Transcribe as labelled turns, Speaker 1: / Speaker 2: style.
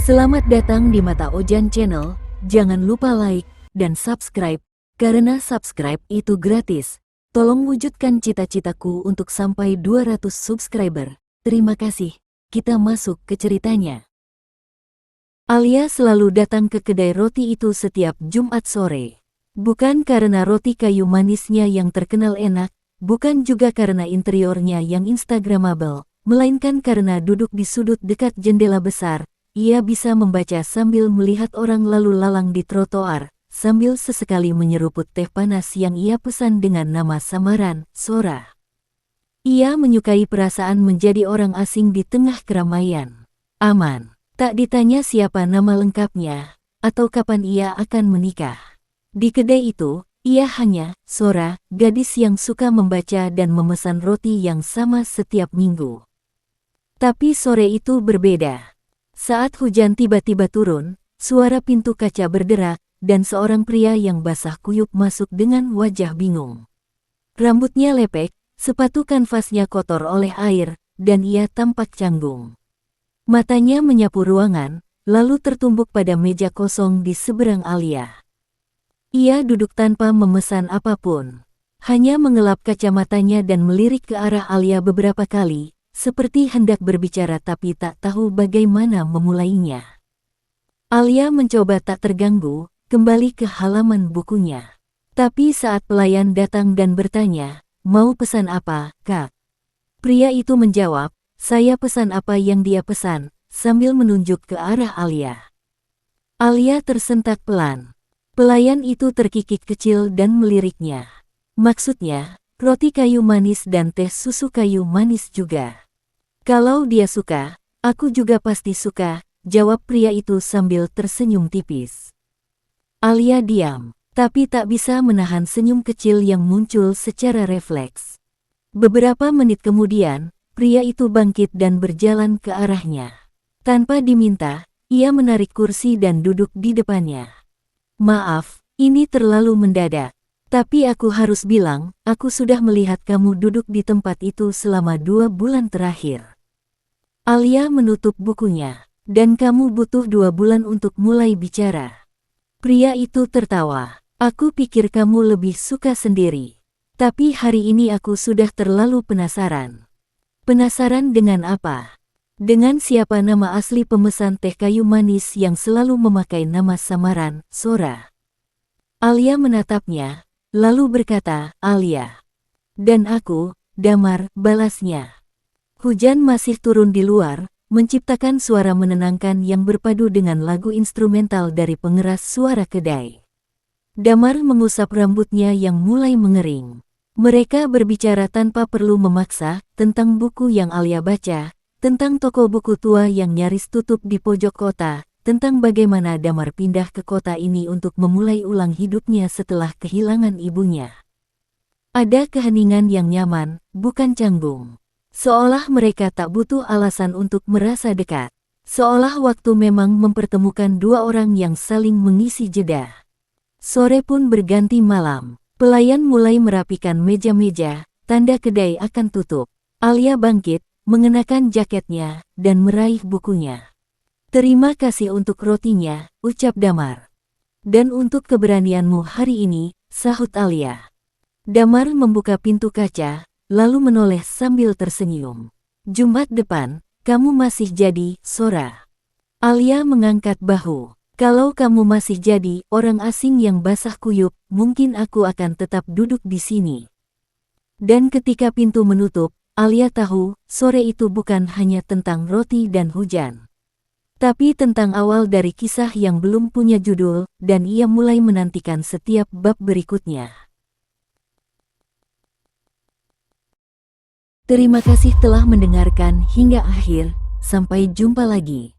Speaker 1: Selamat datang di Mata Ojan Channel, jangan lupa like dan subscribe, karena subscribe itu gratis. Tolong wujudkan cita-citaku untuk sampai 200 subscriber. Terima kasih, kita masuk ke ceritanya. Alia selalu datang ke kedai roti itu setiap Jumat sore. Bukan karena roti kayu manisnya yang terkenal enak, bukan juga karena interiornya yang instagramable, melainkan karena duduk di sudut dekat jendela besar. Ia bisa membaca sambil melihat orang lalu lalang di trotoar, sambil sesekali menyeruput teh panas yang ia pesan dengan nama samaran, Sora. Ia menyukai perasaan menjadi orang asing di tengah keramaian. Aman, tak ditanya siapa nama lengkapnya, atau kapan ia akan menikah. Di kedai itu, ia hanya, Sora, gadis yang suka membaca dan memesan roti yang sama setiap minggu. Tapi sore itu berbeda. Saat hujan tiba-tiba turun, suara pintu kaca berderak, dan seorang pria yang basah kuyup masuk dengan wajah bingung. Rambutnya lepek, sepatu kanvasnya kotor oleh air, dan ia tampak canggung. Matanya menyapu ruangan, lalu tertumbuk pada meja kosong di seberang Alia. Ia duduk tanpa memesan apapun. Hanya mengelap kacamatanya dan melirik ke arah Alia beberapa kali, seperti hendak berbicara tapi tak tahu bagaimana memulainya. Alia mencoba tak terganggu, kembali ke halaman bukunya. Tapi saat pelayan datang dan bertanya, "Mau pesan apa, Kak?" Pria itu menjawab, "Saya pesan apa yang dia pesan," sambil menunjuk ke arah Alia. Alia tersentak pelan. Pelayan itu terkikik kecil dan meliriknya. Maksudnya, roti kayu manis dan teh susu kayu manis juga. "Kalau dia suka, aku juga pasti suka," jawab pria itu sambil tersenyum tipis. Alia diam, tapi tak bisa menahan senyum kecil yang muncul secara refleks. Beberapa menit kemudian, pria itu bangkit dan berjalan ke arahnya. Tanpa diminta, ia menarik kursi dan duduk di depannya. "Maaf, ini terlalu mendadak. Tapi aku harus bilang, aku sudah melihat kamu duduk di tempat itu selama 2 bulan terakhir." Alia menutup bukunya. "Dan kamu butuh 2 bulan untuk mulai bicara." Pria itu tertawa. "Aku pikir kamu lebih suka sendiri. Tapi hari ini aku sudah terlalu penasaran." "Penasaran dengan apa?" "Dengan siapa nama asli pemesan teh kayu manis yang selalu memakai nama samaran, Sora." Alia menatapnya, lalu berkata, "Alia." "Dan aku, Damar," balasnya. Hujan masih turun di luar, menciptakan suara menenangkan yang berpadu dengan lagu instrumental dari pengeras suara kedai. Damar mengusap rambutnya yang mulai mengering. Mereka berbicara tanpa perlu memaksa, tentang buku yang Alia baca, tentang toko buku tua yang nyaris tutup di pojok kota, tentang bagaimana Damar pindah ke kota ini untuk memulai ulang hidupnya setelah kehilangan ibunya. Ada keheningan yang nyaman, bukan canggung. Seolah mereka tak butuh alasan untuk merasa dekat. Seolah waktu memang mempertemukan dua orang yang saling mengisi jeda. Sore pun berganti malam. Pelayan mulai merapikan meja-meja, tanda kedai akan tutup. Alia bangkit, mengenakan jaketnya, dan meraih bukunya. "Terima kasih untuk rotinya," ucap Damar. "Dan untuk keberanianmu hari ini," sahut Alia. Damar membuka pintu kaca, lalu menoleh sambil tersenyum. "Jumat depan, kamu masih jadi, Sora." Alia mengangkat bahu. "Kalau kamu masih jadi orang asing yang basah kuyup, mungkin aku akan tetap duduk di sini." Dan ketika pintu menutup, Alia tahu, sore itu bukan hanya tentang roti dan hujan. Tapi tentang awal dari kisah yang belum punya judul, dan ia mulai menantikan setiap bab berikutnya. Terima kasih telah mendengarkan hingga akhir, sampai jumpa lagi.